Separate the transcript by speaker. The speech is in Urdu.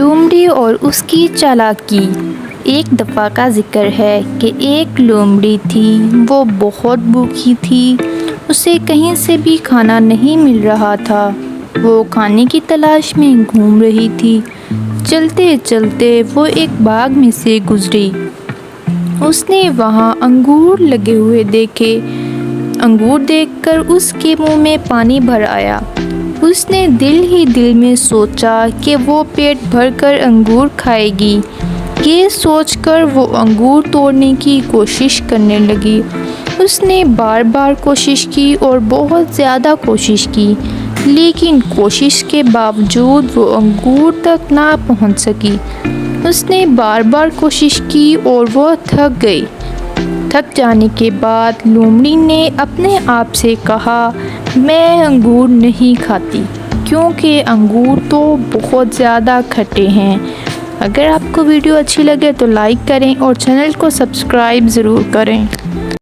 Speaker 1: لومڑی اور اس کی چالاکی۔ ایک دفعہ کا ذکر ہے کہ ایک لومڑی تھی، وہ بہت بھوکی تھی، اسے کہیں سے بھی کھانا نہیں مل رہا تھا۔ وہ کھانے کی تلاش میں گھوم رہی تھی۔ چلتے چلتے وہ ایک باغ میں سے گزری۔ اس نے وہاں انگور لگے ہوئے دیکھے۔ انگور دیکھ کر اس کے منہ میں پانی بھر آیا۔ اس نے دل ہی دل میں سوچا کہ وہ پیٹ بھر کر انگور کھائے گی۔ یہ سوچ کر وہ انگور توڑنے کی کوشش کرنے لگی۔ اس نے بار بار کوشش کی اور بہت زیادہ کوشش کی، لیکن کوشش کے باوجود وہ انگور تک نہ پہنچ سکی۔ اس نے بار بار کوشش کی اور وہ تھک گئی۔ تھک جانے کے بعد لومڑی نے اپنے آپ سے کہا، میں انگور نہیں کھاتی، کیونکہ انگور تو بہت زیادہ کھٹے ہیں۔ اگر آپ کو ویڈیو اچھی لگے تو لائک کریں اور چینل کو سبسکرائب ضرور کریں۔